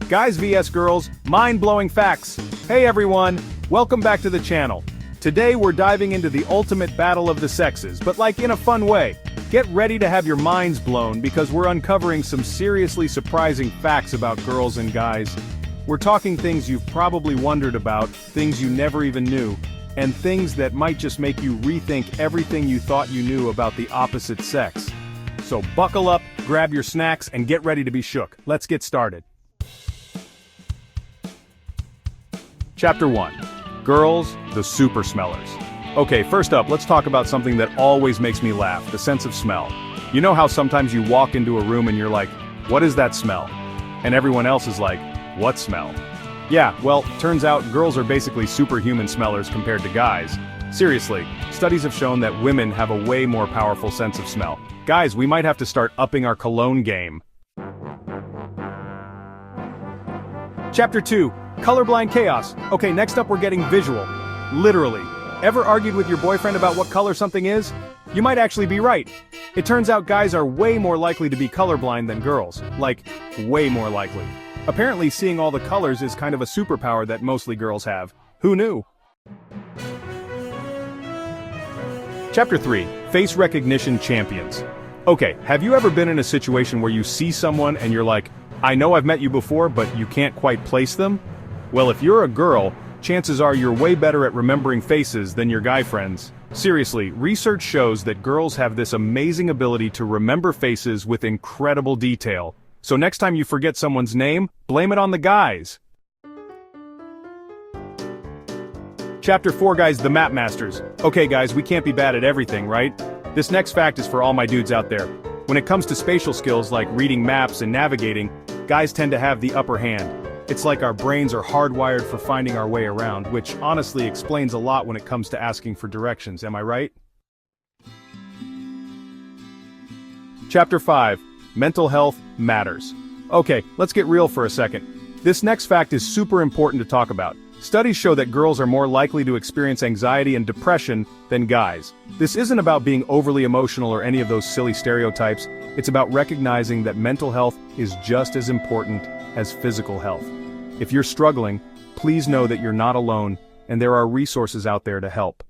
Guys vs Girls, mind-blowing facts. Hey everyone, welcome back to the channel. Today we're diving into the ultimate battle of the sexes, but like in a fun way. Get ready to have your minds blown because we're uncovering some seriously surprising facts about girls and guys. We're talking things you've probably wondered about, things you never even knew, and things that might just make you rethink everything you thought you knew about the opposite sex. So buckle up, grab your snacks, and get ready to be shook. Let's get started. Chapter 1. Girls, the super smellers. Okay, first up, let's talk about something that always makes me laugh, the sense of smell. You know how sometimes you walk into a room and you're like, what is that smell? And everyone else is like, what smell? Yeah, well, turns out girls are basically superhuman smellers compared to guys. Seriously, studies have shown that women have a way more powerful sense of smell. Guys, we might have to start upping our cologne game. Chapter 2. Colorblind chaos. Okay, next up we're getting visual. Literally. Ever argued with your boyfriend about what color something is? You might actually be right. It turns out guys are way more likely to be colorblind than girls. Like, way more likely. Apparently seeing all the colors is kind of a superpower that mostly girls have. Who knew? Chapter 3. Face recognition champions. Okay, have you ever been in a situation where you see someone and you're like, I know I've met you before, but you can't quite place them? Well, if you're a girl, chances are you're way better at remembering faces than your guy friends. Seriously, research shows that girls have this amazing ability to remember faces with incredible detail. So next time you forget someone's name, blame it on the guys. Chapter 4, guys, the map masters. Okay guys, we can't be bad at everything, right? This next fact is for all my dudes out there. When it comes to spatial skills like reading maps and navigating, guys tend to have the upper hand. It's like our brains are hardwired for finding our way around, which honestly explains a lot when it comes to asking for directions, am I right? Chapter 5. Mental health matters. Okay, let's get real for a second. This next fact is super important to talk about. Studies show that girls are more likely to experience anxiety and depression than guys. This isn't about being overly emotional or any of those silly stereotypes. It's about recognizing that mental health is just as important as physical health. If you're struggling, please know that you're not alone, and there are resources out there to help.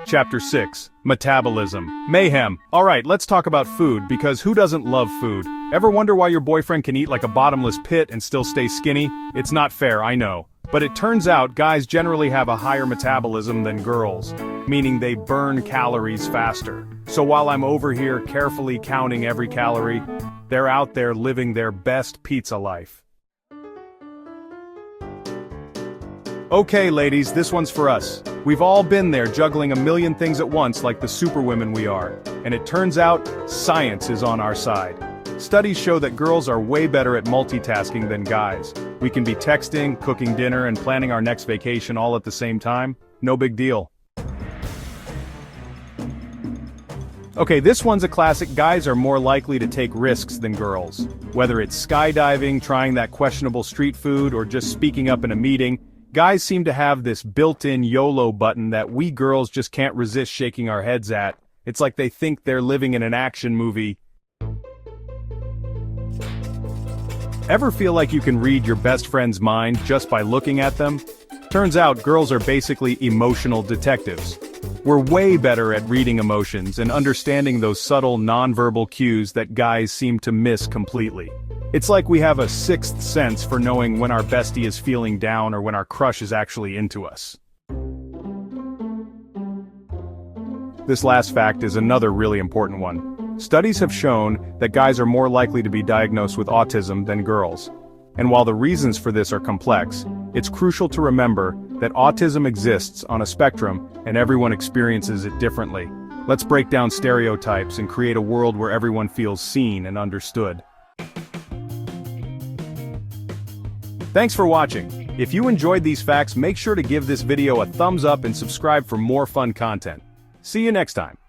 Chapter 6. Metabolism. Mayhem. Alright, let's talk about food, because who doesn't love food? Ever wonder why your boyfriend can eat like a bottomless pit and still stay skinny? It's not fair, I know. But it turns out guys generally have a higher metabolism than girls, meaning they burn calories faster. So while I'm over here carefully counting every calorie, they're out there living their best pizza life. Okay ladies, this one's for us. We've all been there juggling a million things at once like the superwomen we are. And it turns out, science is on our side. Studies show that girls are way better at multitasking than guys. We can be texting, cooking dinner, and planning our next vacation all at the same time. No big deal. Okay, this one's a classic. Guys are more likely to take risks than girls. Whether it's skydiving, trying that questionable street food, or just speaking up in a meeting, guys seem to have this built-in YOLO button that we girls just can't resist shaking our heads at. It's like they think they're living in an action movie. Ever feel like you can read your best friend's mind just by looking at them? Turns out girls are basically emotional detectives. We're way better at reading emotions and understanding those subtle nonverbal cues that guys seem to miss completely. It's like we have a sixth sense for knowing when our bestie is feeling down or when our crush is actually into us. This last fact is another really important one. Studies have shown that guys are more likely to be diagnosed with autism than girls. And while the reasons for this are complex, it's crucial to remember that autism exists on a spectrum and everyone experiences it differently. Let's break down stereotypes and create a world where everyone feels seen and understood. Thanks for watching. If you enjoyed these facts, make sure to give this video a thumbs up and subscribe for more fun content. See you next time.